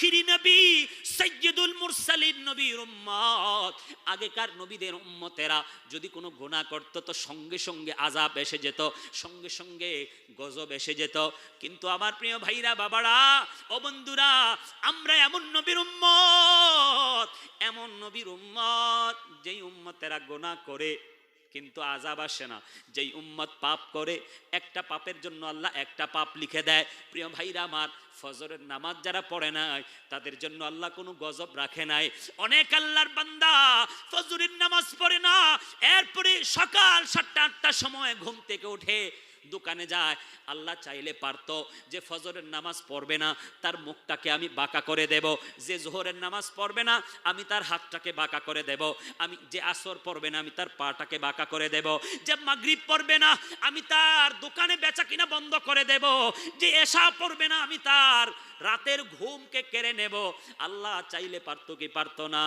আখিরি নবী সাইয়্যিদুল মুরসালিন নবীর উম্মত, আগেকার নবীদের উম্মতেরা যদি কোনো গুনাহ করত তো সঙ্গে সঙ্গে আযাব এসে যেত, সঙ্গে সঙ্গে গজব এসে যেত। কিন্তু আমার প্রিয় ভাইরা, বাবারা, ও বন্ধুরা, আমরা এমন নবীর উম্মত, এমন নবীর উম্মত যেই উম্মতেরা গুনাহ করে কিন্তু আযাব আসে না, যেই উম্মত পাপ করে একটা পাপের জন্য আল্লাহ একটা পাপ লিখে দেয়। প্রিয় ভাইরা আমার, ফজরের নামাজ যারা পড়ে নাই তাদের জন্য আল্লাহ কোনো গজব রাখে নাই। অনেক আল্লাহর বান্দা ফজরের নামাজ পড়ে না, এরপরে সকাল 7টা-8টার সময় ঘুম থেকে উঠে দোকানে যায়। আল্লাহ চাইলে পারতো যে ফজরের নামাজ পড়বে না তার মুখটাকে আমি বাঁকা করে দেব, যে জোহরের নামাজ পড়বে না আমি তার হাতটাকে বাঁকা করে দেব, আমি যে আসর পড়বে না আমি তার পাটাকে বাঁকা করে দেব, যে মাগরিব পড়বে না আমি তার দোকানে বেচা কিনা বন্ধ করে দেব, যে এশা পড়বে না আমি তার রাতের ঘুমকে কেড়ে নেব। আল্লাহ চাইলে পারতো কি পারতো না?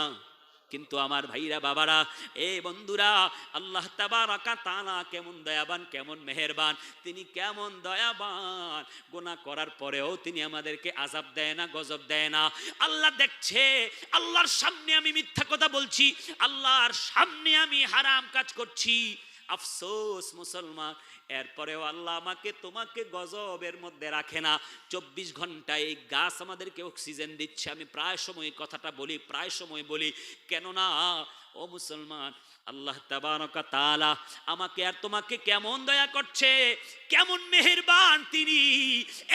কিন্তু আমার ভাইরা, বাবারা, এ বন্ধুরা, আল্লাহ তাবারাকা তাআলা কেমন দয়াবান, কেমন মেহেরবান, তিনি কেমন দয়াবান। গুনাহ করার পরেও তিনি আমাদেরকে আযাব দেয় না, গজব দেয় না। আল্লাহ দেখছে, আল্লাহর সামনে আমি মিথ্যা কথা বলছি, আল্লাহর সামনে আমি হারাম কাজ করছি, আফসোস মুসলমান, এরপরেও আল্লাহ আমাকে তোমাকে গজবের মধ্যে রাখে না। 24 ঘন্টা এই গাছ আমাদেরকে অক্সিজেন দিচ্ছে। আমি প্রায় সময় কথাটা বলি, প্রায় সময় বলি, কেননা ও মুসলমান, আল্লাহ তাবারাকা তাআলা আমাকে আর তোমাকে কেমন দয়া করছে, কেমন মেহেরবান তিনি।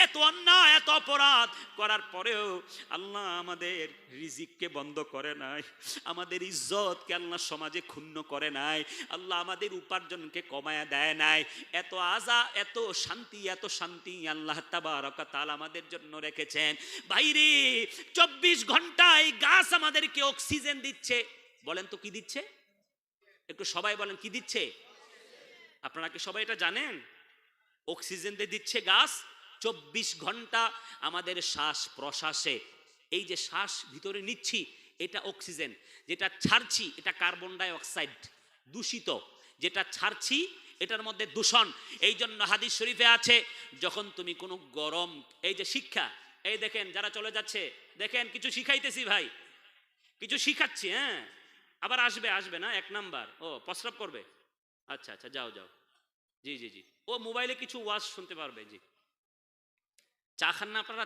এত অন্যায়, এত অপরাধ করার পরেও আল্লাহ আমাদের রিজিককে বন্ধ করে নাই, আমাদের ইজ্জতকে আল্লাহ সমাজে ক্ষুণ্ণ করে নাই, আল্লাহ আমাদের উপার্জনকে কমায়া দেয় নাই। এত এত শান্তি, এত শান্তি আল্লাহ তাবারাকা তাআলা আমাদের জন্য রেখেছেন। বাইরে 24 ঘন্টায় গাছ আমাদেরকে অক্সিজেন দিচ্ছে। বলেন তো কি দিচ্ছে? একটু সবাই বলেন কি দিচ্ছে? আপনারা কি সবাই এটা জানেন? অক্সিজেন দিচ্ছে গাছ 24 ঘন্টা আমাদের শ্বাস প্রশ্বাসে। এই যে শ্বাস ভিতরে নিচ্ছি এটা অক্সিজেন, যেটা ছাড়ছি এটা কার্বন ডাই অক্সাইড দূষিত, যেটা ছাড়ছি এটার মধ্যে দূষণ। এই জন্য হাদিস শরীফে আছে, যখন তুমি কোনো গরম, এই যে শিক্ষা, এই দেখেন যারা চলে যাচ্ছে, দেখেন কিছু শিখাইতেছি ভাই, কিছু শিখাচ্ছি, হ্যাঁ, আবার আসবে না 1 নাম্বার, ও প্রস্রাব করবে, আচ্ছা আচ্ছা যাও যাও, জি জি জি, ও মোবাইলে কিছু ওয়াজ শুনতে পারবে, জি। চা খান না আপনারা?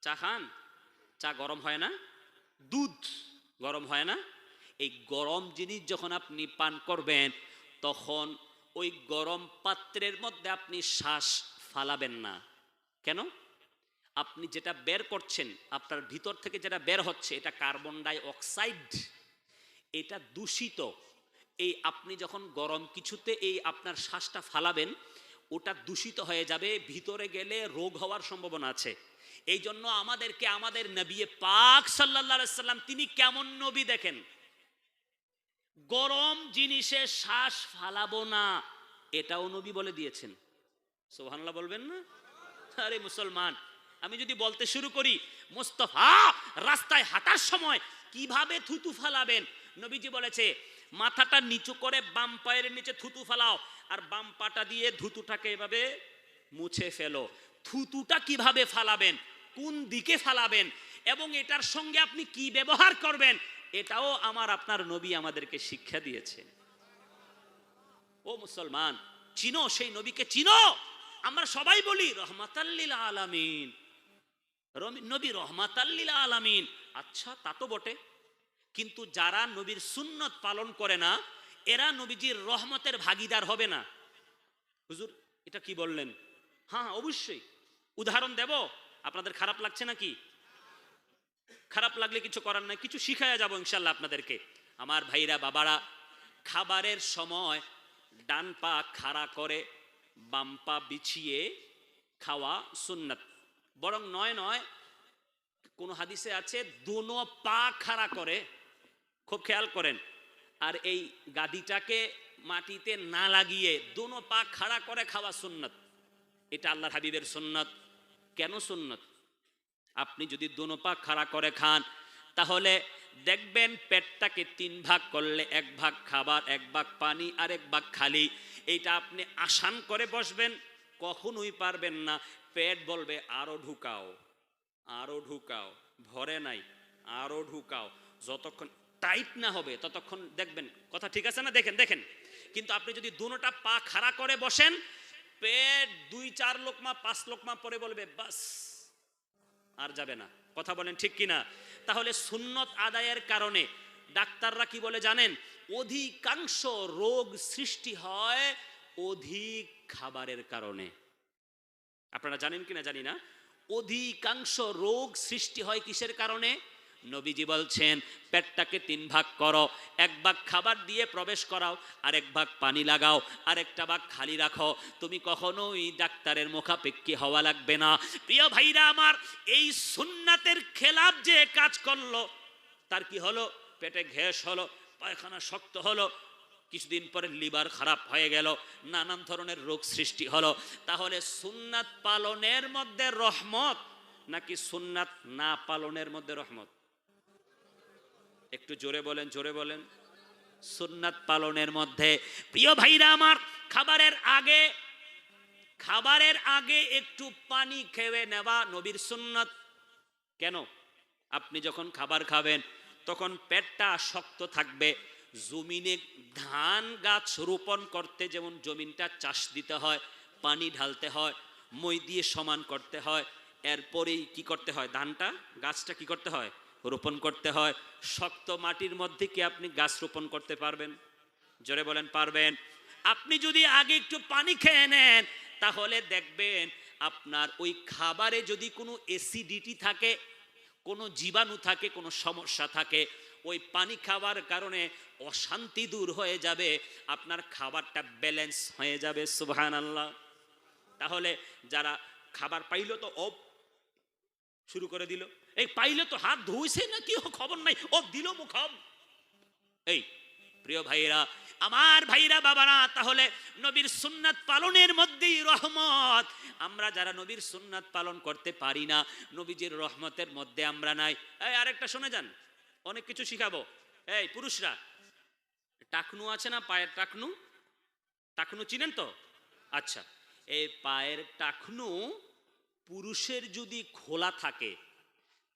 চা খান? চা গরম হয় না? দুধ গরম হয় না? এই গরম জিনিস যখন আপনি পান করবেন তখন ওই গরম পাত্রের মধ্যে আপনি শ্বাস ফালাবেন না। কেন? আপনি যেটা বের করছেন, আপনার ভিতর থেকে যেটা বের হচ্ছে এটা কার্বন ডাই অক্সাইড, এটা দূষিত। এই আপনি যখন গরম কিছুতে এই আপনার শ্বাসটা ফালাবেন ওটা দূষিত হয়ে যাবে, ভিতরে গেলে রোগ হওয়ার সম্ভাবনা আছে। এই জন্য আমাদেরকে আমাদের নবী পাক সাল্লাল্লাহু আলাইহি সাল্লাম তিনি কেমন নবী দেখেন, গরম জিনিসে শ্বাস ফালাবো না এটাও নবী বলে দিয়েছেন। সুবহানাল্লাহ বলবেন না? আরে মুসলমান, আমি যদি বলতে শুরু করি মুস্তাফা রাস্তায় হাঁটার সময় কিভাবে থুতু ফালাবেন, নবীজি বলেছে মাথাটা নিচু করে বাম পায়ের নিচে থুতু ফালাও আর বাম পাটা দিয়ে থুতুটাকে এভাবে মুছে ফেলো। থুতুটা কিভাবে ফালাবেন, কোন দিকে ফালাবেন এবং এটার সঙ্গে আপনি কি ব্যবহার করবেন এটাও আমার আপনার নবী আমাদেরকে শিক্ষা দিয়েছে। ও মুসলমান, চিনো সেই নবীকে, চিনো। আমরা সবাই বলি রহমাতাল লিল আলামিন, নবী রহমাতাল লিল আলামিন, আচ্ছা তা তো বটে, কিন্তু যারা নবীর সুন্নত পালন করে না এরা নবীজির রহমতের ভাগীদার হবে না। হুজুর এটা কি বললেন? হ্যাঁ অবশ্যই উদাহরণ দেব, আপনাদের খারাপ লাগছে নাকি? খারাপ লাগলে কিছু করার নাই, কিছু শিখায়া যাব ইনশাল্লাহ আপনাদেরকে। আমার ভাইরা, বাবারা, খাবারের সময় ডান পা খাড়া করে বাম পা বিছিয়ে খাওয়া সুন্নাত, বরং নয় কোন হাদিসে আছে দোনো পা খাড়া করে, খুব খেয়াল করেন, আর এই গাদিটাকে মাটিতে না লাগিয়ে দোনো পা খাড়া করে খাওয়া সুন্নাত। এটা আল্লাহর হাবিবের সুন্নাত। কেন সুন্নাত? আপনি যদি দোনো পা খাড়া করে খান তাহলে দেখবেন পেটটাকে 3 ভাগ করলে 1 ভাগ খাবার, 1 ভাগ পানি আর 1 ভাগ খালি। এইটা আপনি আসান করে বসবেন, কখনোই পারবেন না, পেট বলবে আরো ঢুকাও আরো ঢুকাও, ভরে নাই, আরো ঢুকাও, যতক্ষণ টাইট না হবে ততক্ষণ দেখবেন কথা ঠিক আছে না। দেখেন দেখেন, কিন্তু আপনি যদি দুটোটা পা খাড়া করে বসেন, পেট 2-4 লোকমা 5 লোকমা পরে বলবে বাস, আর যাবে না। কথা বলেন ঠিক কিনা? তাহলে সুন্নত আদায়ের কারণে ডাক্তাররা কি বলে জানেন? অধিকাংশ রোগ সৃষ্টি হয় অধিক খাবারের কারণে। আপনারা জানেন কিনা জানি না, অধিকাংশ রোগ সৃষ্টি হয় কিসের কারণে? নবীজি বলছেন পেটটাকে 3 ভাগ করো, 1 ভাগ খাবার দিয়ে প্রবেশ করাও, আর 1 ভাগ পানি লাগাও, আর একটা ভাগ খালি রাখো। তুমি কখনোই ডাক্তারের মুখাপেক্ষী হওয়া লাগবে না। প্রিয় ভাইরা আমার, এই সুন্নাতের খেলাফ যে কাজ করলো তার কি হলো? পেটে গ্যাস হলো, পায়খানা শক্ত হলো, কিছুদিন পরে লিভার খারাপ হয়ে গেল, নানান ধরনের রোগ সৃষ্টি হলো। তাহলে সুন্নাত পালনের মধ্যে রহমত নাকি সুন্নাত না পালনের মধ্যে রহমত? একটু জোরে বলেন, জোরে বলেন। সুন্নাত পালনের মধ্যে। প্রিয় ভাইরা আমার, খাবারের আগে একটু পানি খেয়ে নেওয়া নবীর সুন্নাত। কেন? আপনি যখন খাবার খাবেন তখন পেটটা শক্ত থাকবে। জমিনে ধান গাছ রোপণ করতে যেমন জমিনটা চাষ দিতে হয়, পানি ঢালতে হয়, মই দিয়ে সমান করতে হয়, এরপরেই কি করতে হয়? ধানটা গাছটা কি করতে হয়? রোপণ করতে হয়। শক্ত মাটির মধ্যে কি আপনি গাছ রোপণ করতে পারবেন? জোরে বলেন, পারবেন? আপনি যদি আগে একটু পানি খেয়ে নেন তাহলে দেখবেন আপনার ওই খাবারে যদি কোনো অ্যাসিডিটি থাকে, কোনো জীবাণু থাকে, কোনো সমস্যা থাকে, ওই পানি খাওয়ার কারণে অশান্তি দূর হয়ে যাবে, আপনার খাবারটা ব্যালেন্স হয়ে যাবে। সুবহানাল্লাহ। তাহলে যারা খাবার পাইলো তো ও শুরু করে দিল, এই পাইলে তো হাত ধুইছে না কি খবর নাই, ও দিল মুখম। এই প্রিয় ভাইরা আমার, ভাইরা বাবারা, তাহলে নবীর সুন্নাত পালনের মধ্যেই রহমত। আমরা যারা নবীর সুন্নাত পালন করতে পারি না, নবীজির রহমতের মধ্যে আমরা নাই। এই আরেকটা শুনে যান, অনেক কিছু শিখাবো। এই পুরুষরা, টাকনু আছে না, পায়ের টাকনু? টাকনু চিনেন তো? আচ্ছা, এই পায়ের টাকনু পুরুষের যদি খোলা থাকে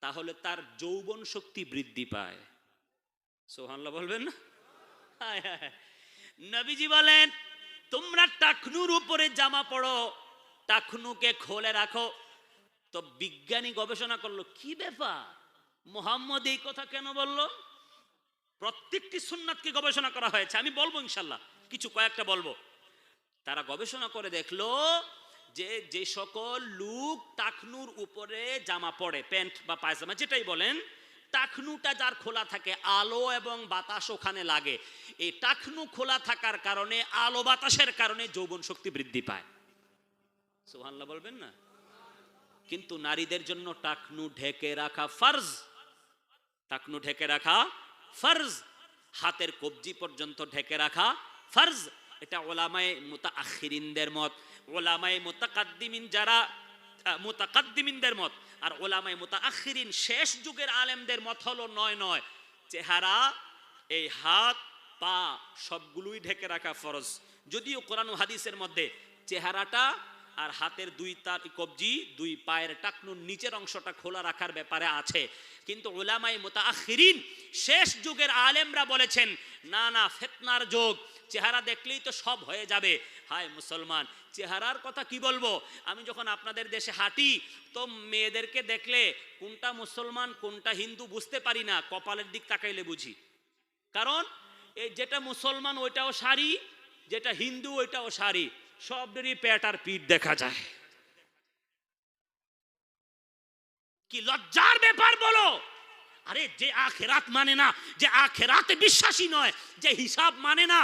তাহলে তার যৌবন শক্তি বৃদ্ধি পায়। সুবহানাল্লাহ বলবেন না? নবীজি বলেন তোমরা টাকনুর উপরে জামা পড়ো, টাকনুকে খোলে রাখো। তো বিজ্ঞানী গবেষণা করলো, কি ব্যাপার মুহাম্মদ এই কথা কেন বললো? প্রত্যেকটি সুন্নাতকে গবেষণা করা হয়েছে, আমি বলবো ইনশাল্লাহ, কিছু কয়েকটা বলবো। তারা গবেষণা করে দেখলো যে যে সকল লোক টাকনুর উপরে জামা পরে, প্যান্ট বা পায়জামা যেটাই বলেন, টাকনুটা যার খোলা থাকে, আলো এবং বাতাস ওখানে লাগে। এই টাকনু খোলা থাকার কারণে, আলো বাতাসের কারণে যৌবন শক্তি বৃদ্ধি পায়। সুবহানাল্লাহ বলবেন না? কিন্তু নারীদের জন্য টাকনু ঢেকে রাখা ফরজ। টাকনু ঢেকে রাখা ফরজ, হাতের কবজি পর্যন্ত ঢেকে রাখা ফরজ। এটা ওলামায়ে মুতাআখিরিনদের মত। ওলামায়ে মুতাকাদ্দিমিন যারা মুতাকাদ্দিমিনদের মত, আর ওলামায়ে মুতাআখিরিন শেষ যুগের আলেমদের মত হলো নয়। চেহারা, এই হাত, পা সবগুলোই ঢেকে রাখা ফরজ। যদিও কোরআন ও হাদিসের মধ্যে চেহারাটা আর হাতের 2 তার কবজি, 2 পায়ের টাকনুর নিচের অংশটা খোলা রাখার ব্যাপারে আছে, কিন্তু উলামায়ে মুতাআখিরিন শেষ যুগের আলেমরা বলেছেন না না, ফিতনার যুগ, চেহারা দেখলেই তো সব হয়ে যাবে। হায় মুসলমান, চেহারার কথা কি বলবো? আমি যখন আপনাদের দেশে হাঁটি তো মেয়েদেরকে দেখলে কোনটা মুসলমান কোনটা হিন্দু বুঝতে পারি না, কপালের দিক তাকাইলে বুঝি। কারণ এই যেটা মুসলমান ওইটাও শাড়ি, যেটা হিন্দু ওইটাও শাড়ি, সবদেরই পেট আর পিঠ দেখা যায়। কি লজ্জার ব্যাপার বলো! আরে যে আখিরাত মানে না, যে আখিরাতে বিশ্বাসী নয়, যে হিসাব মানে না,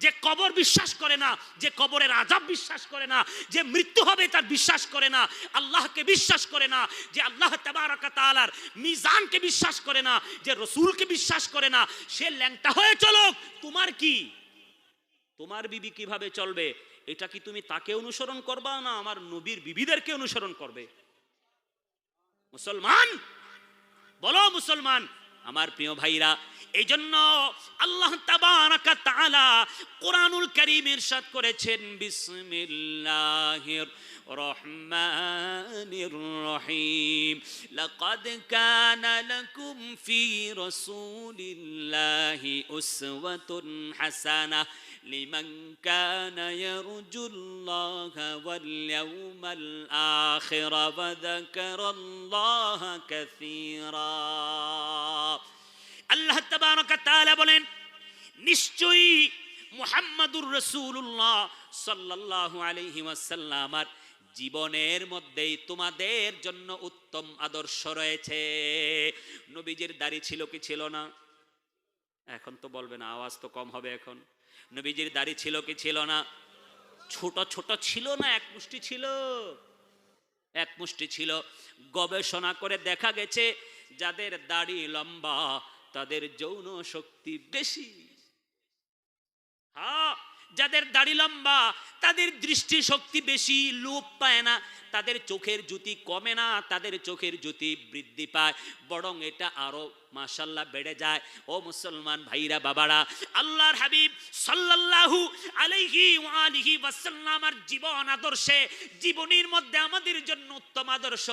যে কবর বিশ্বাস করে না, যে কবরের আযাব বিশ্বাস করে না, যে মৃত্যু হবে তার বিশ্বাস করে না, আল্লাহকে বিশ্বাস করে না, যে আল্লাহ তাবারক ওয়া তাআলার মিজানকে বিশ্বাস করে না, যে রাসূলকে বিশ্বাস করে না, সে ল্যাংটা হয়ে চলো, তোমার কি? তোমার বিবি কিভাবে চলবে এটা কি তুমি তাকে অনুসরণ করবা না আমার নবীর বিবিদেরকে অনুসরণ করবে? মুসলমান বলো, মুসলমান আমার প্রিয় ভাইরা, এই জন্য আল্লাহ তাবারাকা তাআলা কোরআনুল কারীম ইরশাদ করেছেন, বিসমিল্লাহির রহমানির রহিম, লাকাদ কানা লাকুম ফি রাসূলিল্লাহি উসওয়াতুন হাসানাহ লিমান কানা ইয়ারজুল্লাহা ওয়াল ইয়াউমাল আখির ওয়া যাকারাল্লাহা কাসীরা। আল্লাহ তাবারাকা তাআলা বলেন, নিশ্চয়ই মুহাম্মাদুর রাসূলুল্লাহ সাল্লাল্লাহু আলাইহি ওয়াসাল্লামের জীবনের মধ্যেই তোমাদের জন্য উত্তম আদর্শ রয়েছে। নবীজির দাড়ি ছিল কি ছিল না? এখন তো বলবেন, আওয়াজ তো কম হবে এখন। নবীজির দাড়ি ছিল কি ছিল না? ছোট ছোট ছিল না, এক মুষ্টি ছিল, এক মুষ্টি ছিল। গবেষণা করে দেখা গেছে যাদের দাড়ি লম্বা তাদের যৌন শক্তি বেশি। হ্যাঁ, যাদের দাড়ি লম্বা তাদের দৃষ্টি শক্তি বেশি, লোপ পায় না, তাদের চোখের জ্যোতি কমে না, তাদের চোখের জ্যোতি বৃদ্ধি পায়, বরং এটা আরো মাশাআল্লাহ বেড়ে যায়। ও মুসলমান ভাইরা বাবারা, আল্লাহর হাবিব সাল্লাল্লাহু আলাইহি ওয়া আলিহি ওয়াসাল্লামের জীবন আদর্শে, জীবনীর মধ্যে আমাদের জন্য উত্তম আদর্শ।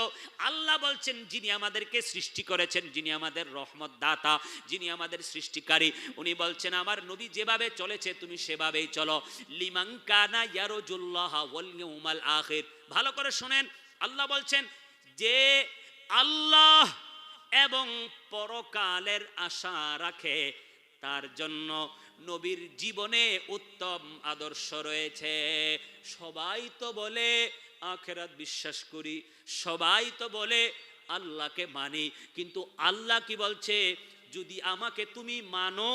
আল্লাহ বলছেন, যিনি আমাদেরকে সৃষ্টি করেছেন, যিনি আমাদের রহমত দাতা, যিনি আমাদের সৃষ্টিকারী, উনি বলছেন আমার নবী যেভাবে চলেছে তুমি সেভাবেই চলো। লিমান কানা ইয়ারজুল্লাহা ওয়াল ইয়াউমাল আখির। ভালো করে শুনেন, আল্লাহ বলছেন যে আল্লাহ এবং পরকালের আশা রাখে তার জন্য নবীর জীবনে উত্তম আদর্শ রয়েছে। সবাই তো বলে আখিরাত বিশ্বাস করি, সবাই তো বলে আল্লাহকে মানি, কিন্তু আল্লাহ কি বলছে? যদি আমাকে তুমি মানো,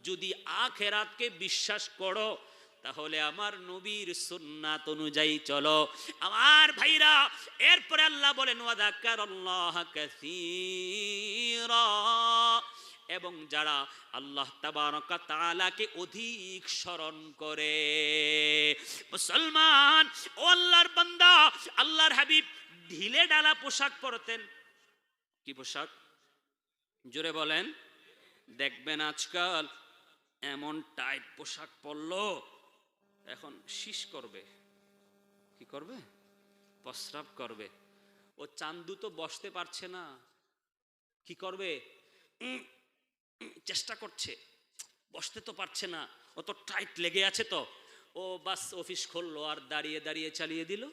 যদি আখিরাতকে বিশ্বাস করো, তাহলে আমার নবীর সুন্নাত অনুযায়ী চলো। আমার ভাইরা, এরপরে আল্লাহ বলেন ওয়া যাকারাল্লাহা কাসীরা, এবং যারা আল্লাহ তাবারাকা তাআলাকে অধিক স্মরণ করে। মুসলমান ও আল্লাহর বান্দা, আল্লাহর হাবিব ঢিলে ঢালা পোশাক পরতেন। কি পোশাক? জোরে বলেন। দেখবেন আজকাল এমন টাইট পোশাক পরলো, এখন শীষ করবে। কি করবে? প্রস্রাব করবে। ও চান্দু তো বসতে পারছে না, কি করবে? চেষ্টা করছে, বসতে তো পারছে না, ও তো টাইট লেগে আছে, তো ও বাস অফিস খুললো আর দাঁড়িয়ে দাঁড়িয়ে চালিয়ে দিল।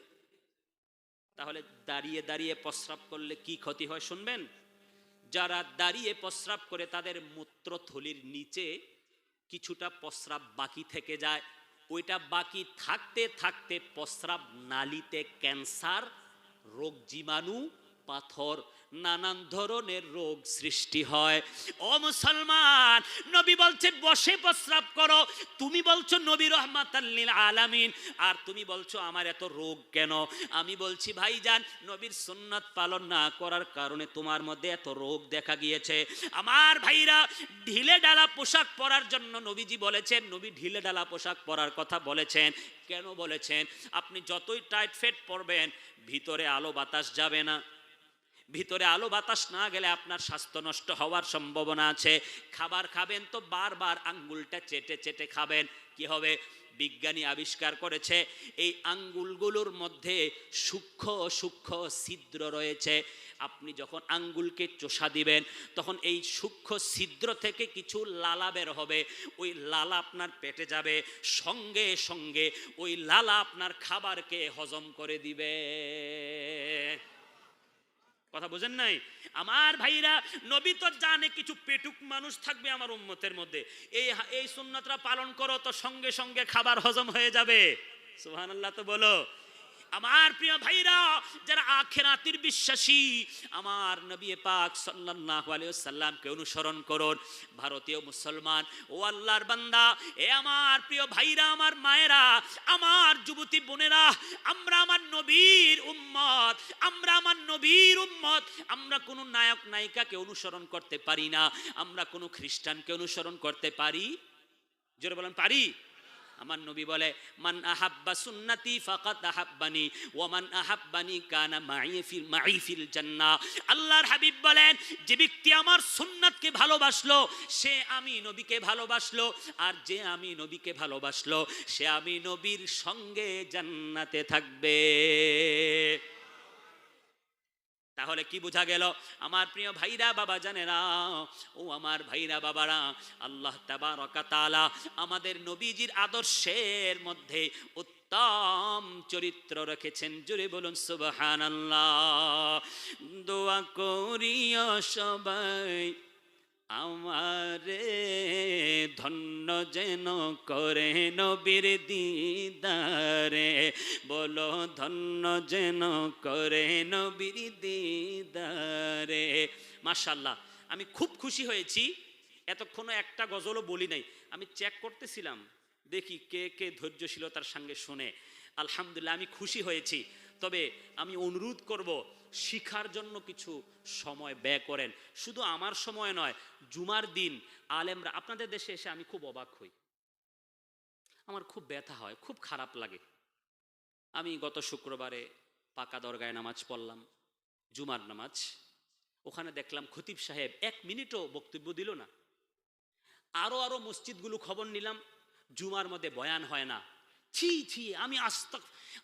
তাহলে দাঁড়িয়ে দাঁড়িয়ে প্রস্রাব করলে কি ক্ষতি হয় শুনবেন? যারা দাঁড়িয়ে প্রস্রাব করে তাদের মূত্রথলির নিচে কিছুটা প্রস্রাব বাকি থেকে যায়, ওইটা বাকি থাকতে থাকতে প্রস্রাব নালীতে ক্যান্সার, রোগ জীবাণু, পাথর, নানান ধরনের রোগ সৃষ্টি হয়। ও মুসলমান, নবী বলছে বসে প্রস্রাব করো, তুমি বলছো নবী রাহমাতাল লিল আলামিন, আর তুমি বলছো আমার এত রোগ কেন? আমি বলছি ভাইজান, নবীর সুন্নাত পালন না করার কারণে তোমার মধ্যে এত রোগ দেখা গিয়েছে। আমার ভাইরা, ঢিলে ঢালা পোশাক পরার জন্য নবীজি বলেছেন, নবী ঢিলে ঢালা পোশাক পরার কথা বলেছেন। কেন বলেছেন? আপনি যতই টাইট ফিট পরবেন, ভিতরে আলো বাতাস যাবে না। ভিতরে আলো বাতাস না গেলে আপনার স্বাস্থ্য নষ্ট হওয়ার সম্ভাবনা আছে। খাবার খাবেন তো বারবার আঙ্গুলটা চেটে চেটে খাবেন, কি হবে? বিজ্ঞানী আবিষ্কার করেছে এই আঙ্গুলগুলোর মধ্যে সূক্ষ্ম সূক্ষ্ম ছিদ্র রয়েছে। আপনি যখন আঙ্গুলকে চোষা দিবেন, তখন এই সূক্ষ্ম ছিদ্র থেকে কিছু লালা বের হবে, ওই লালা আপনার পেটে যাবে, সঙ্গে সঙ্গে ওই লালা আপনার খাবারকে হজম করে দিবে। কথা বুঝেন নাই? আমার ভাইরা, নবী তো জানে কিছু পেটুক মানুষ থাকবে আমার উম্মতের মধ্যে, এই সুন্নাতরা পালন করো তো সঙ্গে সঙ্গে খাবার হজম হয়ে যাবে। সুবহানাল্লাহ তো বলো। আমার প্রিয় ভাইরা, যারা আখিরাতের বিশ্বাসী, আমার নবী পাক সাল্লাল্লাহু আলাইহি ওয়াসাল্লামকে অনুসরণ করুন। ভারতীয় মুসলমান ও আল্লাহর বান্দা, এ আমার প্রিয় ভাইরা, আমার মায়েরা, আমার যুবতী বোনেরা, আমরা আমার নবীর উম্মত, আমরা আমার নবীর উম্মত। আমরা কোনো নায়ক নায়িকাকে অনুসরণ করতে পারি না, আমরা কোনো খ্রিস্টানকে অনুসরণ করতে পারি? জোরে বলেন, পারি? আমার নবী বলে, মান আহাব্বা সুন্নতি ফাকাদ আহাব্বানি ওয়া মান আহাব্বানি কানা মাই ফিল জান্নাহ। আল্লাহর হাবিব বলেন, যে ব্যক্তি আমার সুন্নাতকে ভালোবাসলো সে আমি নবীকে ভালোবাসলো, আর যে আমি নবীকে ভালোবাসলো সে আমি নবীর সঙ্গে জান্নাতে থাকবে। তাহলে কি বোঝা গেল আমার প্রিয় ভাইরা বাবা জানেরা, ও আমার ভাইরা বাবারা, আল্লাহ তাবারকা তাআলা আমাদের নবীজির আদর্শের মধ্যে উত্তম চরিত্র রেখেছেন। জোরে বলুন সুবহানাল্লাহ। দোয়া করিও সবাই আমারে ধন্য যেন করে নবীর দিদারে, বলো ধন্য যেন করে নবীর দিদারে। মাশাআল্লাহ, আমি খুব খুশি হয়েছি। এতক্ষণও একটা গজলও বলি নাই, আমি চেক করতেছিলাম দেখি কে কে ধৈর্যশীলতার সঙ্গে শুনে। আলহামদুলিল্লাহ, আমি খুশি হয়েছি। তবে আমি অনুরোধ করব, শিখার জন্য কিছু সময় ব্যয় করেন। শুধু আমার সময় নয়, জুমার দিন আলেমরা, আপনাদের দেশে এসে আমি খুব অবাক হই, আমার খুব ব্যথা হয়, খুব খারাপ লাগে। আমি গত শুক্রবারে পাকা দরগায় নামাজ পড়লাম, জুমার নামাজ। ওখানে দেখলাম খতিব সাহেব 1 মিনিটও বক্তব্য দিল না। আরো মসজিদগুলো খবর নিলাম, জুমার মধ্যে বয়ান হয় না। ছি,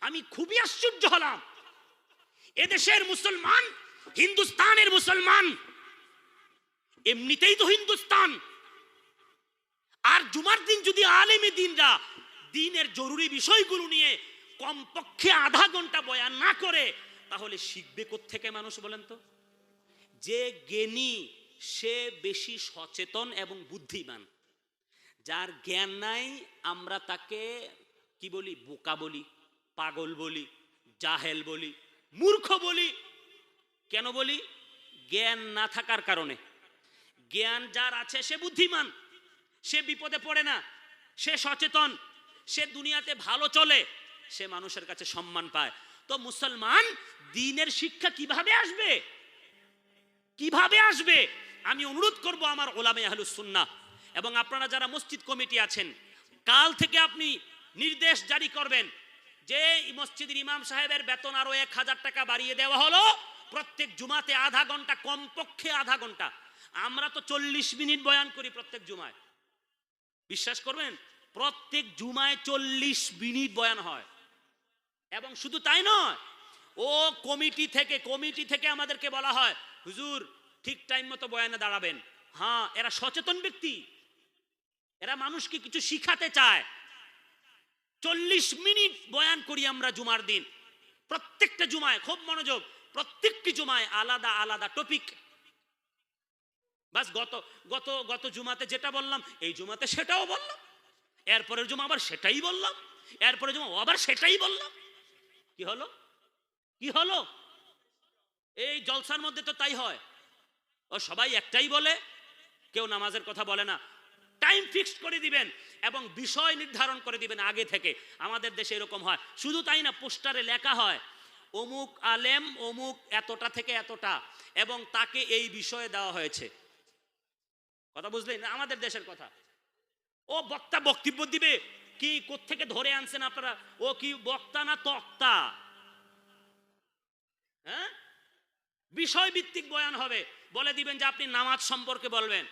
আমি খুবই আশ্চর্য হলাম। এদেশের মুসলমান, হিন্দুস্তানের মুসলমান, এমনিতেই তো হিন্দুস্তান, আর জুমার দিন যদি আলেমে দিনরা দিনের জরুরি বিষয়গুলো নিয়ে কমপক্ষে আধা ঘন্টা বয়ান না করে, তাহলে শিখবে কোত্থেকে মানুষ বলেন তো? যে জ্ঞানী সে বেশি সচেতন এবং বুদ্ধিমান। যার জ্ঞান নাই আমরা তাকে কি বলি? বোকা বলি, পাগল বলি, জাহেল বলি, মূর্খ বলি। কেন বলি? জ্ঞান না থাকার কারণে। জ্ঞান যার আছে সে বুদ্ধিমান, সে বিপদে পড়ে না, সে সচেতন, সে দুনিয়াতে ভালো চলে, সে মানুষের কাছে সম্মান পায়। তো মুসলমান দ্বীনের শিক্ষা কিভাবে আসবে? কিভাবে আসবে? আমি অনুরোধ করব আমার উলামায়ে আহলুস সুন্নাহ এবং আপনারা যারা মসজিদ কমিটি আছেন, কাল থেকে আপনি নির্দেশ জারি করবেন যে মসজিদের ইমাম সাহেবের বেতন আরো 1000 টাকা বাড়িয়ে দেওয়া হলো। প্রত্যেক জুমাতে আধা ঘন্টা, কমপক্ষে আধা ঘন্টা। আমরা তো 40 মিনিট বয়ান করি প্রত্যেক জুমায়। বিশ্বাস করবেন, প্রত্যেক জুমায় 40 মিনিট বয়ান হয়। এবং শুধু তাই নয়, ও কমিটি থেকে আমাদেরকে বলা হয়, হুজুর ঠিক টাইম মতো বয়ানে দাঁড়াবেন। হ্যাঁ, এরা সচেতন ব্যক্তি, এরা মানুষকে কিছু শিখাতে চায়। 40 মিনিট বয়ান করি আমরা জুমার দিন, প্রত্যেকটা জুমায়। খুব মনোযোগ, প্রত্যেকটি জুমায় আলাদা আলাদা টপিক। বাস গত জুমাতে যেটা বললাম, এই জুমাতে সেটাও বললাম, এরপরের জুমা আবার সেটাই বললাম, এরপরের জুমা আবার সেটাই বললাম। কি হলো? এই জলসার মধ্যে তো তাই হয়, ও সবাই একটাই বলে, কেউ নামাজের কথা বলে না। টাইম ফিক্সড করে দিবেন এবং বিষয় নির্ধারণ করে দিবেন আগে থেকে। আমাদের দেশে এরকম হয়। শুধু তাই না, পোস্টারে লেখা হয় অমুক আলেম অমুক এতটা থেকে এতটা, এবং তাকে এই বিষয়ে দেওয়া হয়েছে। কথা বুঝলেন? আমাদের দেশের কথা। ও বক্তা বক্তব্য দিবে, কি কোত্থেকে ধরে আনছেন আপনারা? ও কি বক্তা না তক্তা? হ্যাঁ, বিষয় ভিত্তিক বয়ান হবে। বলে দিবেন যে আপনি নামাজ সম্পর্কে বলবেন,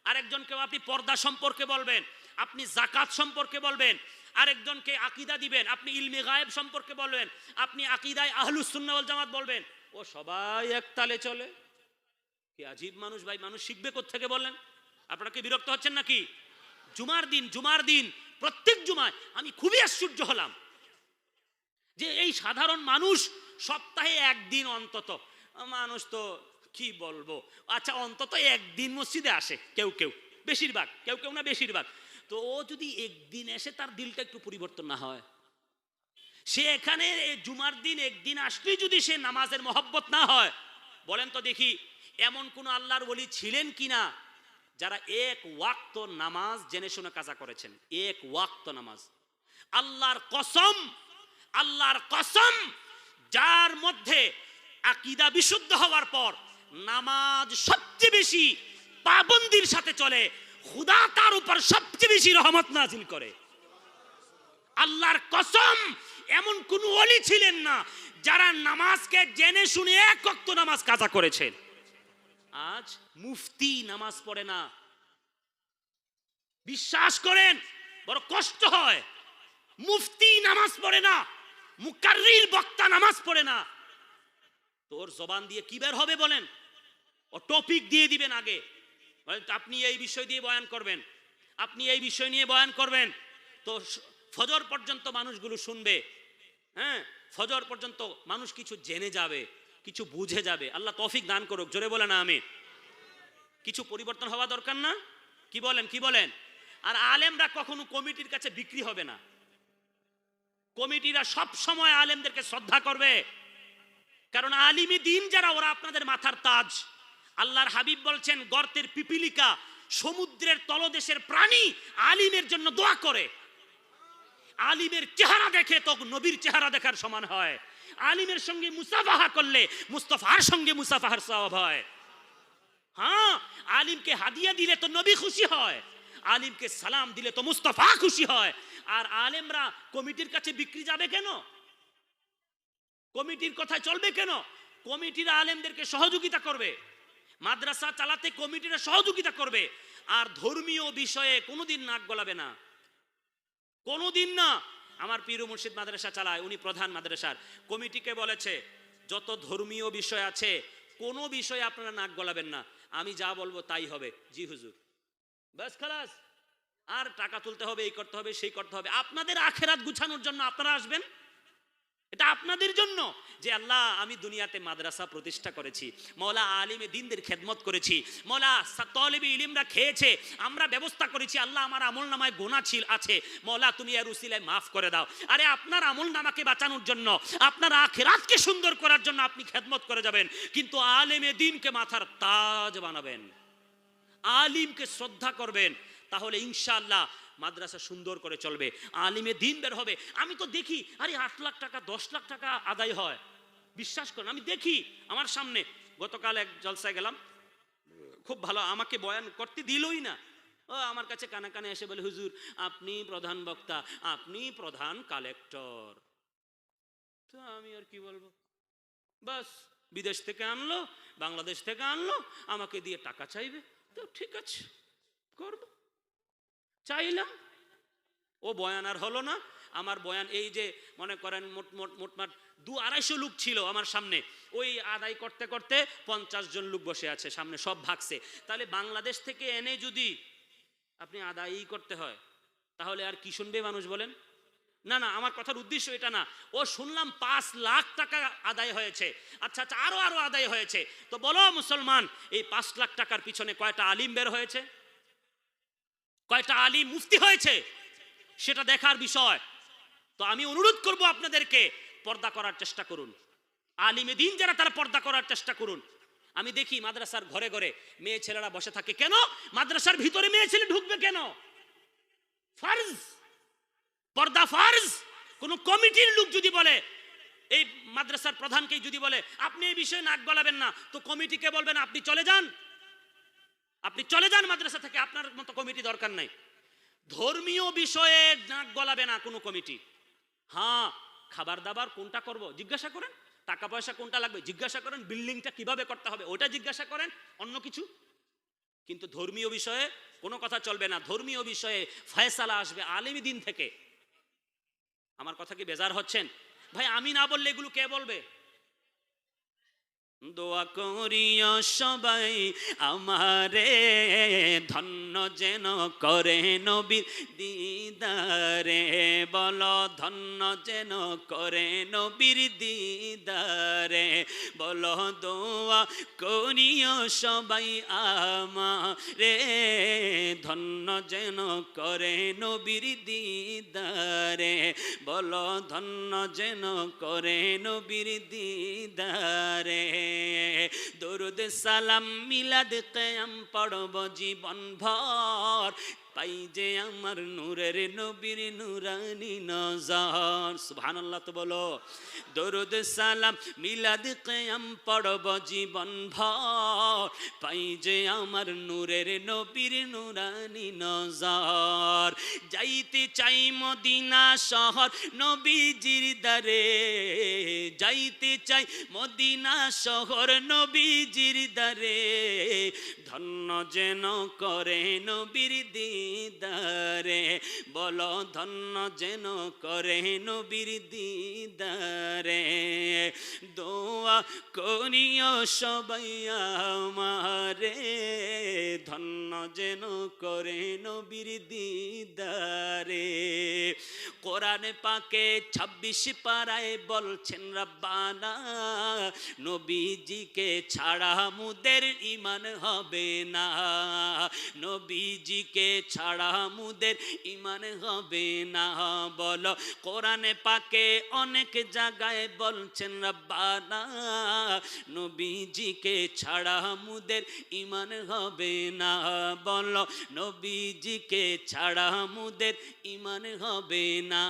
আরেকজনকে আপনি পর্দা সম্পর্কে বলবেন, আপনি যাকাত সম্পর্কে বলবেন, আরেকজনকে আকীদা দিবেন, আপনি ইলমে গায়েব সম্পর্কে বলবেন, আপনি আকীদায় আহলুস সুন্নাহ ওয়াল জামাত বলবেন। ও সবাই এক তালে চলে। কি আজীব মানুষ ভাই! মানুষ শিখবে কোত্থেকে বলেন? আপনারা কি বিরক্ত হচ্ছেন নাকি? জুমার দিন প্রত্যেক জুমায় আমি খুবই আশ্চর্য হলাম যে এই সাধারণ মানুষ সপ্তাহে একদিন অন্তত, মানুষ তো কি বলবো, আচ্ছা অন্তত একদিন মসজিদে আসে, কেউ বেশিরভাগ, কেউ না বেশিরভাগ। তো ও যদি একদিন এসে তার দিলটা একটু পরিবর্তন না হয়, সে এখানে জুমার দিন একদিন আসলেই যদি সে নামাজের মহব্বত না হয়, বলেন তো দেখি এমন কোন আল্লাহর ওলি ছিলেন কিনা যারা এক ওয়াক্ত নামাজ জেনে শুনে কাজা করেছেন? এক ওয়াক্ত নামাজ। আল্লাহর কসম, যার মধ্যে আকীদা বিশুদ্ধ হওয়ার পর নামাজ সবচেয়ে বেশি পাবন্দির সাথে চলে, খোদা তার উপর সবচেয়ে বেশি রহমত নাজিল করে। আল্লাহর কসম, এমন কোন ওলি ছিলেন না যারা নামাজকে জেনে শুনে এক ওয়াক্ত নামাজ কাজা করেছেন। আজ মুফতি নামাজ পড়ে না, বিশ্বাস করেন বড় কষ্ট হয়। মুফতি নামাজ পড়ে না, মুকাররির বক্তা নামাজ পড়ে না। তোর জবান দিয়ে কি বের হবে বলেন? ও টপিক দিয়ে দিবেন আগে, আপনি এই বিষয় দিয়ে বয়ান করবেন, আপনি এই বিষয় নিয়ে বয়ান করবেন। তো ফজর পর্যন্ত মানুষগুলো শুনবে, হ্যাঁ, ফজর পর্যন্ত মানুষ কিছু জেনে যাবে, কিছু বুঝে যাবে। আল্লাহ তৌফিক দান করুক, জোরে বলে না আমিন। কিছু পরিবর্তন হওয়া দরকার না? কি বলেন, কি বলেন? আর আলেমরা কখনো কমিটির কাছে বিক্রি হবে না। কমিটিরা সব সময় আলেমদেরকে শ্রদ্ধা করবে, কারণ আলিমে দিন যারা, ওরা আপনাদের মাথার তাজ। আল্লাহর হাবিব বলছেন, গর্তের পিপিলিকা, সমুদ্রের তলদেশের প্রাণী আলিমের জন্য দোয়া করে। আলিমের চেহারা দেখে তো নবীর চেহারা দেখার সমান হয়। আলিমের সঙ্গে মুসাফাহা করলে মুস্তাফার সঙ্গে মুসাফাহার সওয়াব হয়। হ্যাঁ, আলিমকে হাদিয়া দিলে তো নবী খুশি হয়, আলিমকে সালাম দিলে তো মুস্তাফা খুশি হয়। আর আলেমরা কমিটির কাছে বিক্রি যাবে কেন? কমিটির কথায় চলবে কেন? কমিটিরা আলেমদেরকে সহযোগিতা করবে, মাদ্রাসা চালাতে কমিটিরা সহযোগিতা করবে। আর ধর্মীয় বিষয়ে কোনোদিন নাক গলাবে না, কোনোদিন না। আমার পীর মুর্শিদ মাদ্রাসা চালায়, উনি প্রধান মাদ্রাসার। কমিটিকে বলেছে, যত ধর্মীয় বিষয় আছে কোনো বিষয়ে আপনারা নাক গলাবেন না, আমি যা বলবো তাই হবে। জি হুজুর, বাস খালাস। আর টাকা তুলতে হবে, এই করতে হবে, সেই করতে হবে। আপনাদের আখেরাত গুছানোর জন্য আপনারা আসবেন, এটা আপনাদের জন্য। যে আল্লাহ, আমি দুনিয়াতে মাদ্রাসা প্রতিষ্ঠা করেছি, মওলা আলিমে দ্বীনদের খেদমত করেছি, মওলা তালেবে ইলমরা খেয়েছে, আমরা ব্যবস্থা করেছি। আল্লাহ, আমার আমল নামায় গুনাহ আছে, মওলা তুমি এর উসিলায় মাফ করে দাও। আরে আপনার আমল নামাকে বাঁচানোর জন্য, আপনার আখিরাতকে সুন্দর করার জন্য আপনি খেদমত করে যাবেন, কিন্তু আলেমে দ্বীনকে মাথার তাজ বানাবেন, আলিমকে শ্রদ্ধা করবেন, তাহলে ইনশাআল্লাহ মাদ্রাসা সুন্দর করে চলবে, আলিমে দ্বীন বের হবে। আমি তো দেখি, আরে 8 লাখ টাকা 10 লাখ টাকা আদায় হয়, বিশ্বাস করেন আমি দেখি আমার সামনে। গতকাল এক জলসায় গেলাম, খুব ভালো, আমাকে বয়ান করতে দিলই না। ও আমার কাছে কানে কানে এসে বলে, হুজুর আপনি প্রধান বক্তা, আপনি প্রধান কালেক্টর। তো আমি আর কি বলবো, বাস বিদেশ থেকে আনলো, বাংলাদেশ থেকে আনলো, আমাকে দিয়ে টাকা চাইবে। তো ঠিক আছে, করব। চাইলাম, ও বয়ান আর হলো না। আমার বয়ান, এই যে মনে করেন মোটমাট 200-250 লোক ছিল আমার সামনে, ওই আদায় করতে করতে 50 জন লোক বসে আছে সামনে, সব ভাগছে। তাহলে বাংলাদেশ থেকে এনে যদি আপনি আদায়ই করতে হয়, তাহলে আর কি শুনবে মানুষ বলেন? না না, আমার কথার উদ্দেশ্য এটা না। ও শুনলাম 5 লাখ টাকা আদায় হয়েছে, আচ্ছা আচ্ছা, আরো আদায় হয়েছে। তো বলো মুসলমান, এই 5 লাখ টাকার পিছনে কয়টা আলিম বের হয়েছে, কয়টা আলিম মুফতি হয়েছে, সেটা দেখার বিষয়। তো আমি অনুরোধ করব আপনাদেরকে, পর্দা করার চেষ্টা করুন। আলিমে দ্বীন যারা, তারা পর্দা করার চেষ্টা করুন। আমি দেখি মাদ্রাসার ঘরে ঘরে মেয়ে ছেলেরা বসে থাকে। কেন? মাদ্রাসার ভিতরে মেয়ে ছেলে ঢুকবে কেন? ফরজ, পর্দা ফরজ। কোন কমিটির লোক যদি বলে, এই মাদ্রাসার প্রধানকে যদি বলে আপনি এই বিষয়ে নাক গলাবেন না, তো কমিটিকে বলবেন আপনি চলে যান, আপনি চলে যান মাদ্রাসা থেকে, আপনার মতো কমিটি দরকার নাই। ধর্মীয় বিষয়ে নাক গলাবে না কোনো কমিটি। হ্যাঁ, খাবার দাবার কোনটা করব জিজ্ঞাসা করেন, টাকা পয়সা কোনটা লাগবে জিজ্ঞাসা করেন, বিল্ডিংটা কিভাবে করতে হবে ওটা জিজ্ঞাসা করেন, অন্য কিছু। কিন্তু ধর্মীয় বিষয়ে কোনো কথা চলবে না। ধর্মীয় বিষয়ে ফয়সালা আসবে আলেমী দ্বীন থেকে। আমার কথা কি বেজার হচ্ছেন? ভাই আমি না বললে এগুলো কে বলবে? দোয়া করিও সবাই আমারে, ধন্য যেন করে নবীর দিদারে। বলো ধন্য যেন করে নবীর দিদারে। বলো দোয়া করিও সবাই আমারে, ধন্য যেন করে নবীর দিদারে। বলো ধন্য যেন করে নবীর দিদারে। দরুদ সালাম মিলাদ কিয়াম পড়ব জীবন ভর, পাই যে আমার নূরের নবীর নূরানি নজর। সুবহানাল্লাহ তো বলো। দরুদ সালাম মিলাদ কিয়াম পড়ব জীবন ভর, পাই যে আমার নূরের নবীর নূরানি নজর। যাইতে চাই মদিনা শহর নবীজির দারে, যাইতে চাই মদিনা শহর নবীজির দারে, ধন্য যেন করে নবীর দিদারে, বলো ধন্য যেন করে নবীর দিদারে। দোয়া করিও সবাই আমারে, ধন্য যেন করে নবীর দিদারে। কোরআন পাকে 26 পারায় বলছেন রব্বানা, নবীজিকে ছাড়া মুদের ঈমান হবে না, নবীজিকে ছাড়া মুদের ঈমান হবে না। বলো কোরআন পাকে অনেক জায়গায় বলছেন রব্বানা, নবীজিকে ছাড়া মুদের ঈমান হবে না। বলো নবীজিকে ছাড়া মুদের ঈমান হবে না।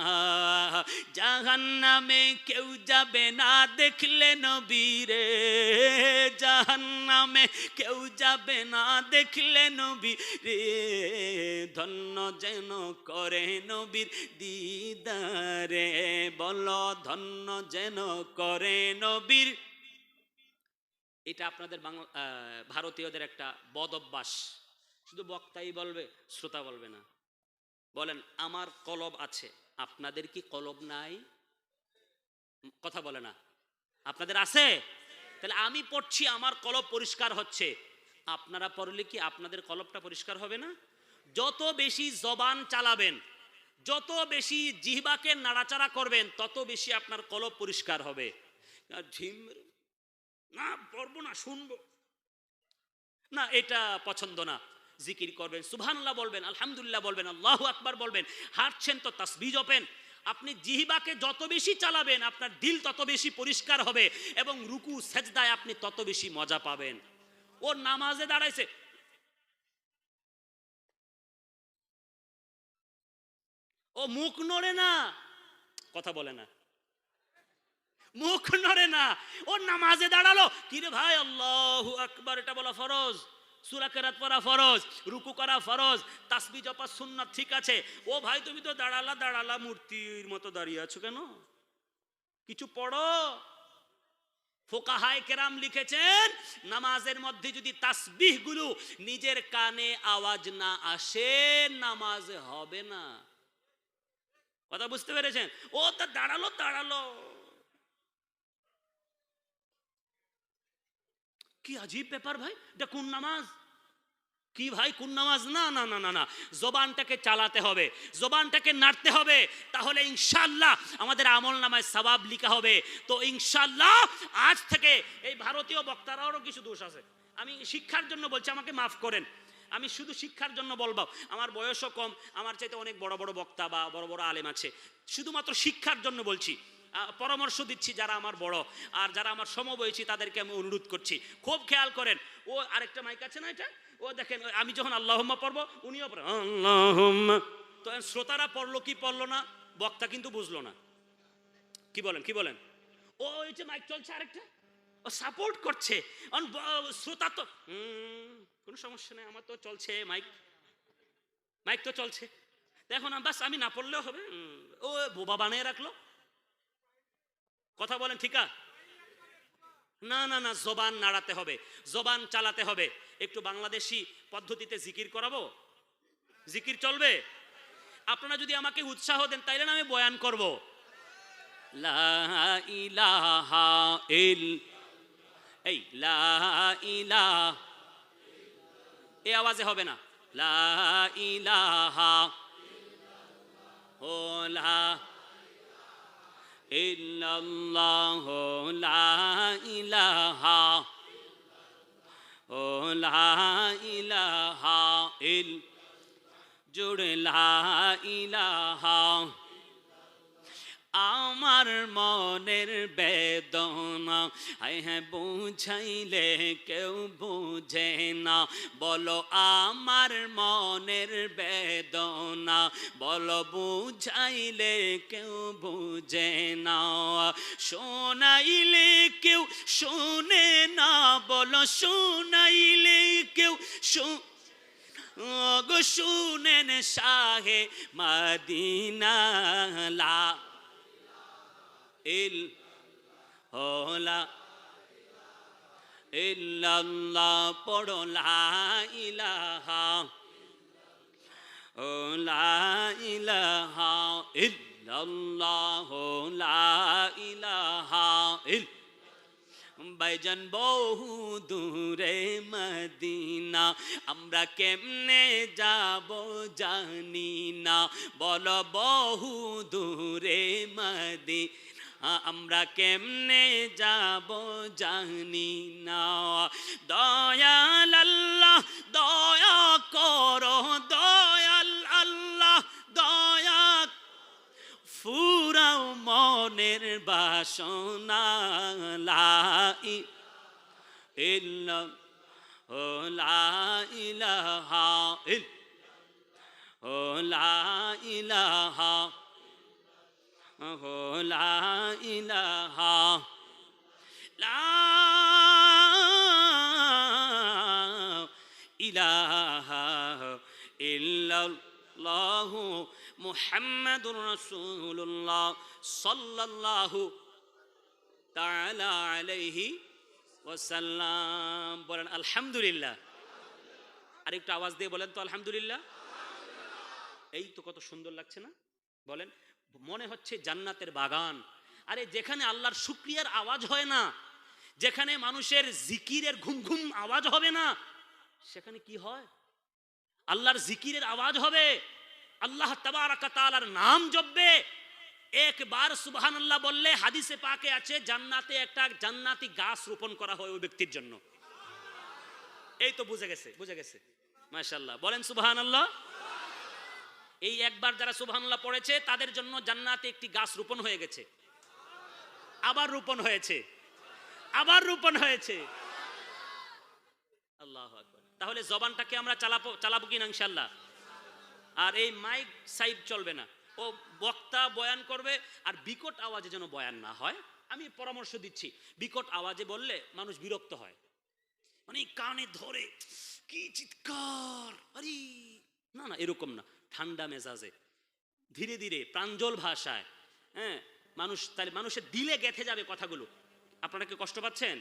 জাহান্নামে কেউ যাবে না দেখলে নবীরে, জাহান্নামে কেউ যাবে না দেখলে নবীরে, ধন্য যেন করে নবীর দিদারে, বলো ধন্য যেন করে নবীর। এটা আপনাদের ভারতীয়দের একটা বদ অভ্যাস, শুধু বক্তাই বলবে শ্রোতা বলবে না। বলেন আমার কলব আছে, আপনাদের কি কলব নাই? কথা বলে না। আপনাদের আছে? তাহলে আমি পড়ছি আমার কলব পরিষ্কার হচ্ছে, আপনারা পড়লে কি আপনাদের কলবটা পরিষ্কার হবে না? যত বেশি জবান চালাবেন, যত বেশি জিহ্বাকে নাড়াচাড়া করবেন, তত বেশি আপনার কলব পরিষ্কার হবে। ঝিম না পড়বো না, শুনবো না, এটা পছন্দ না। জিকির করবেন, সুবহানাল্লাহ বলবেন, আলহামদুলিল্লাহ বলবেন, আল্লাহু আকবার বলবেন। হাঁটছেন তো তাসবিহ জপেন। আপনি জিহ্বাকে যত বেশি চালাবেন, আপনার দিল তত বেশি পরিষ্কার হবে এবং রুকু সেজদায় আপনি তত বেশি মজা পাবেন। ও নামাজে দাঁড়াইছে, ও মুখ নড়ে না, কথা বলে না, মুখ নড়ে না, ও নামাজে দাঁড়ালো, কিরে ভাই আল্লাহু আকবার এটা বলা ফরজ, সূরা কেরাত পড়া ফরজ, রুকু করা ফরজ, তাসবিহ জপা সুন্নাত, ঠিক আছে। ও ভাই তুমি তো দাঁড়ালা মূর্তির মতো দাঁড়িয়ে আছো কেন? কিছু পড়ো। ফুকাহায়ে কেরাম লিখেছেন, নামাজের মধ্যে যদি তাসবিহ গুলো নিজের কানে আওয়াজ না আসে, নামাজ হবে না। কথা বুঝতে পেরেছেন? ও তা দাঁড়ালো। কি আজীব ব্যাপার ভাই, এটা কোন নামাজ? কি ভাই কোন নামাজ? না না না না না, জবানটাকে চালাতে হবে, জবানটাকে নাড়তে হবে, তাহলে ইনশাআল্লাহ আমাদের আমল নামায় সওয়াব লিখা হবে। তো ইনশাআল্লাহ আজ থেকে এই ভারতীয় বক্তারাও কিছু দোষ আছে, আমি শিক্ষার জন্য বলছি, আমাকে মাফ করেন, আমি শুধু শিক্ষার জন্য বলবো। আমার বয়সও কম, আমার চাইতে অনেক বড় বড় বক্তা বা বড় বড় আলেম আছে, শুধুমাত্র শিক্ষার জন্য বলছি, পরামর্শ দিচ্ছি যারা আমার বড় আর যারা আমার সমবয়সী তাদেরকে আমি অনুরোধ করছি, খুব খেয়াল করেন। ও আরেকটা মাইক আছে না, এটা ও দেখেন, আমি যখন আল্লাহুম্মা পড়বো উনিও পড়েন আল্লাহুম্মা, তো শ্রোতারা পড়লো কি পড়লো না, বক্তা কিন্তু বুঝলো না। কি বলেন? ও এই যে মাইক চলছে আরেকটা, ও সাপোর্ট করছে, শ্রোতা তো কোনো সমস্যা নেই, আমার তো চলছে মাইক তো চলছে, এখন বাস আমি না পড়লেও হবে। ও বোবা বানিয়ে রাখলো। কথা বলেন ঠিক আছে? না না না, জবান নাড়াতে হবে, জবান চালাতে হবে। একটু বাংলাদেশি পদ্ধতিতে জিকির করাবো, জিকির চলবে। আপনারা যদি আমাকে উৎসাহ দেন তাইলে না আমি বয়ান করব। লা ইলাহা এই লা ইলাহা, এই আওয়াজে হবে না, লা ইলাহা ও লা ইল্লাল্লাহ, লা ইলাহা ও লা ইলাহা জোড়ে লা ইলাহা, আমার মনের বেদনা, হায় হ্যাঁ বুঝাইলে কেউ বুঝে না। বলো আমার মনের বেদনা, বলো বুঝাইলে কেউ বুঝে না। শোনাইলে কেউ শোনে না, বলো শোনাইলে কেউ গো শুনেন শাহে মদিনা। লা ইল হোলা ইল্লাল্লাহ পড়ো লা ইলাহা ও লা ইলাহা ইল্লাল্লাহ লা ইলাহা ইল ভাইজান বহু দূরে মদিনা, আমরা কেমনে যাব জানি না। বলো বহু দূরে মদিনা, আমরা কেমনে যাব জানি না। দয়াল আল্লাহ দয়া করো, দয়াল আল্লাহ দয়া ফুরাও মনের বাসনা। লা ইলাহা ও লা ইলাহা ও লা ইলাহা লা ইলাহা ইল্লাল্লাহু মুহাম্মাদুর রাসূলুল্লাহ সাল্লাল্লাহু তাআলা আলাইহি ওয়াসাল্লাম। বলেন আলহামদুলিল্লাহ। আরেকটু আওয়াজ দিয়ে বলেন তো আলহামদুলিল্লাহ। এই তো কত সুন্দর লাগছে না? বলেন, মনে হচ্ছে জান্নাতের বাগান। আরে যেখানে আল্লাহর শুকরিয়ার আওয়াজ হয় না, যেখানে মানুষের জিকিরের ঘুম ঘুম আওয়াজ হবে না, সেখানে কি হয়? আল্লাহর জিকিরের আওয়াজ হবে, আল্লাহ তাবারাক তাআলার নাম জপবে। একবার সুবহানাল্লাহ বললে হাদিসে পাকে আছে জান্নাতে একটা জান্নাতি গাছ রোপণ করা হয় ওই ব্যক্তির জন্য। এই তো বুঝে গেছে মাশাআল্লাহ। বলেন সুবহানাল্লাহ। এই একবার যারা সুবহানাল্লাহ পড়েছে তাদের জন্য জান্নাতে একটি গাছ রোপণ হয়ে গেছে, আবার রোপণ হয়েছে, আবার রোপণ হয়েছে। আল্লাহু আকবার। তাহলে জবানটাকে আমরা চালাবো কিনা ইনশাআল্লাহ। আর এই মাইক সাইড চলবে না, ও বক্তা বয়ান করবে, আর বিকট আওয়াজে যেন বয়ান না হয়। আমি পরামর্শ দিচ্ছি, বিকট আওয়াজে বললে মানুষ বিরক্ত হয়, মানে কানে ধরে কি চিৎকার, আরে না না এরকম না, ঠান্ডা মেজাজে ধীরে ধীরে প্রাঞ্জল ভাষায়, হ্যাঁ মানুষ, তাহলে মানুষের দিলে গেঁথে যাবে কথাগুলো। আপনারা কি কষ্ট পাচ্ছেন?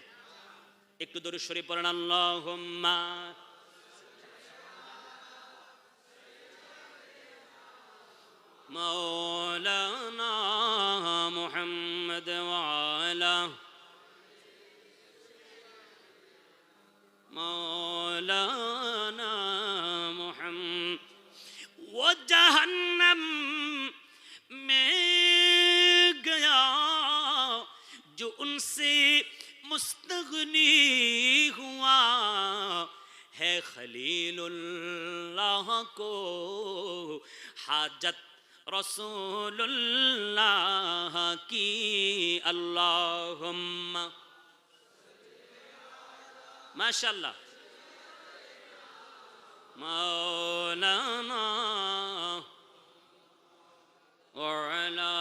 একটু দরুদ শরীফ পড়েন। আল্লাহুম্মা মাওলানা মুহাম্মদ ওয়া আলা মাওলানা মুহাম্মদ वो जहन्नम में गया जो उनसे मुस्तगनी हुआ है, खलीलुल्लाह को हाजत रसूलुल्लाह की। अल्लाहुम्मा माशाअल्लाह मौलाना वअला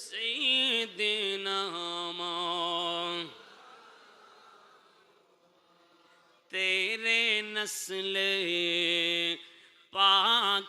सय्यिदिना तेरे नस्ल पाक